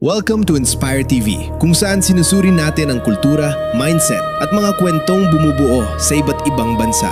Welcome to Inspire TV, kung saan sinusuri natin ang kultura, mindset at mga kwentong bumubuo sa iba't ibang bansa.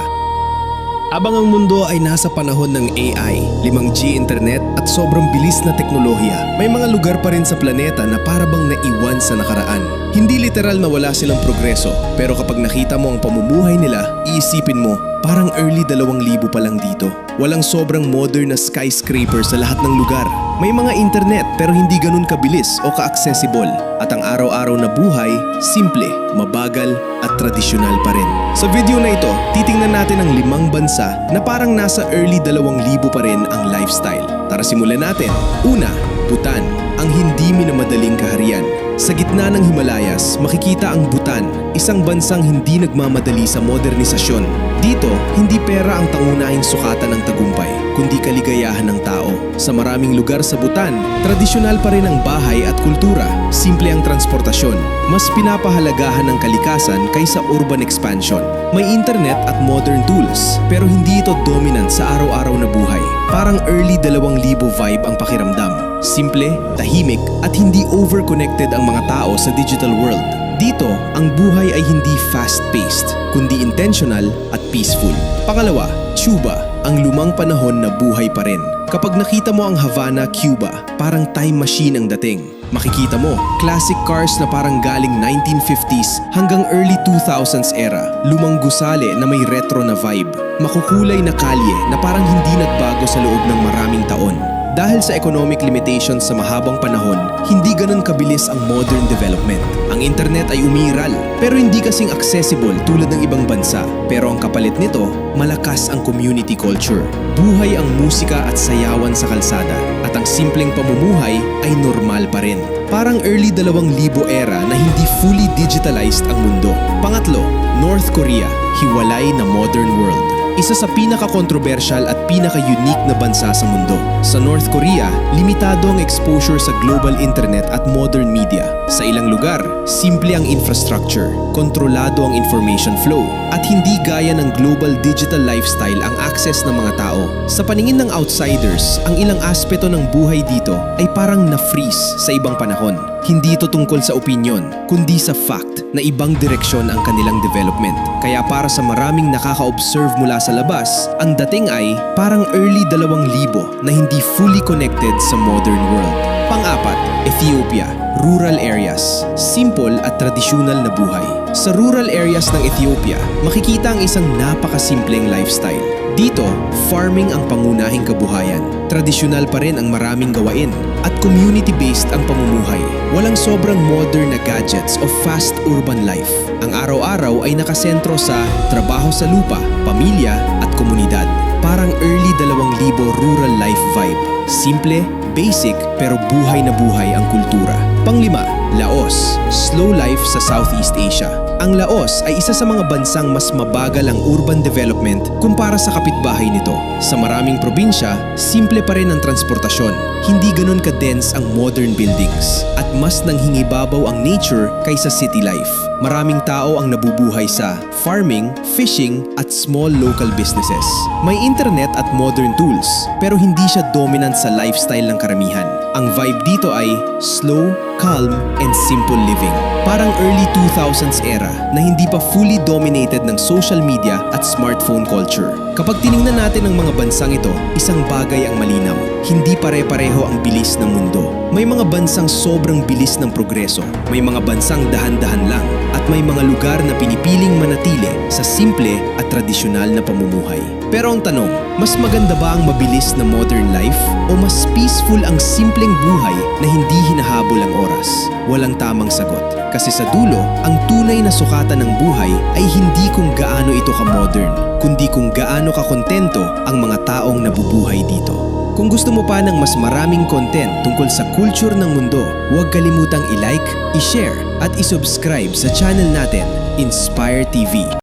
Habang ang mundo ay nasa panahon ng AI, 5G internet at sobrang bilis na teknolohiya, may mga lugar pa rin sa planeta na parabang naiwan sa nakaraan. Hindi literal na wala silang progreso, pero kapag nakita mo ang pamumuhay nila, iisipin mo, parang early 2000 pa lang dito. Walang sobrang modern na skyscraper sa lahat ng lugar. May mga internet pero hindi ganun kabilis o ka-accessible. At ang araw-araw na buhay, simple, mabagal at tradisyonal pa rin. Sa video na ito, titingnan natin ang 5 bansa na parang nasa early 2000 pa rin ang lifestyle. Tara simulan natin. Una, Bhutan, ang hindi minamadaling kaharian. Sa gitna ng Himalayas, makikita ang Bhutan, isang bansang hindi nagmamadali sa modernisasyon. Dito, hindi pera ang tangunahing sukatan ng tagumpay, kundi kaligayahan ng tao. Sa maraming lugar sa Bhutan, tradisyonal pa rin ang bahay at kultura. Simple ang transportasyon. Mas pinapahalagahan ng kalikasan kaysa urban expansion. May internet at modern tools, pero hindi ito dominant sa araw-araw na buhay. Parang early 2000 vibe ang pakiramdam. Simple, tahimik, at hindi over-connected ang mga tao sa digital world. Dito, ang buhay ay hindi fast-paced, kundi intentional at peaceful. Pangalawa, Cuba, ang lumang panahon na buhay pa rin. Kapag nakita mo ang Havana, Cuba, parang time machine ang dating. Makikita mo, classic cars na parang galing 1950s hanggang early 2000s era. Lumang gusali na may retro na vibe. Makukulay na kalye na parang hindi nagbago sa loob ng maraming taon. Dahil sa economic limitations sa mahabang panahon, hindi ganun kabilis ang modern development. Ang internet ay umiiral, pero hindi kasing accessible tulad ng ibang bansa. Pero ang kapalit nito, malakas ang community culture. Buhay ang musika at sayawan sa kalsada, at ang simpleng pamumuhay ay normal pa rin. Parang early 2000 era na hindi fully digitalized ang mundo. Pangatlo, North Korea, hiwalay na modern world. Isa sa pinaka-controversial at pinaka-unique na bansa sa mundo. Sa North Korea, limitado ang exposure sa global internet at modern media. Sa ilang lugar, simple ang infrastructure, kontrolado ang information flow, at hindi gaya ng global digital lifestyle ang access ng mga tao. Sa paningin ng outsiders, ang ilang aspeto ng buhay dito ay parang na-freeze sa ibang panahon. Hindi ito tungkol sa opinion, kundi sa fact na ibang direksyon ang kanilang development. Kaya para sa maraming nakaka-observe mula sa labas, ang dating ay parang early 2000 na hindi fully connected sa modern world. Pang-apat, Ethiopia, rural areas, simple at tradisyonal na buhay. Sa rural areas ng Ethiopia, makikita ang isang napakasimpleng lifestyle. Dito, farming ang pangunahing kabuhayan. Tradisyonal pa rin ang maraming gawain at community-based ang pamumuhay. Walang sobrang modern na gadgets o fast urban life. Ang araw-araw ay nakasentro sa trabaho sa lupa, pamilya at komunidad. Parang early 2000 rural life vibe. Simple, basic, pero buhay na buhay ang kultura. Panglima, Laos, slow life sa Southeast Asia. Ang Laos ay isa sa mga bansang mas mabagal ang urban development kumpara sa kapitbahay nito. Sa maraming probinsya, simple pa rin ang transportasyon. Hindi ganun ka-dense ang modern buildings. At mas nanghingibabaw ang nature kaysa city life. Maraming tao ang nabubuhay sa farming, fishing, at small local businesses. May internet at modern tools, pero hindi siya dominant sa lifestyle ng karamihan. Ang vibe dito ay slow, calm, and simple living. Parang early 2000s era na hindi pa fully dominated ng social media at smartphone culture. Kapag tiningnan natin ang mga bansang ito, isang bagay ang malinaw. Hindi pare-pareho ang bilis ng mundo. May mga bansang sobrang bilis ng progreso, may mga bansang dahan-dahan lang, at may mga lugar na pinipiling manatili sa simple at tradisyonal na pamumuhay. Pero ang tanong, mas maganda ba ang mabilis na modern life o mas peaceful ang simpleng buhay na hindi hinahabol ang oras? Walang tamang sagot. Kasi sa dulo, ang tunay na sukatan ng buhay ay hindi kung gaano ito ka-modern, kundi kung gaano ka-kontento ang mga taong nabubuhay dito. Kung gusto mo pa ng mas maraming content tungkol sa culture ng mundo, huwag kalimutang i-like, i-share at i-subscribe sa channel natin, Inspire TV.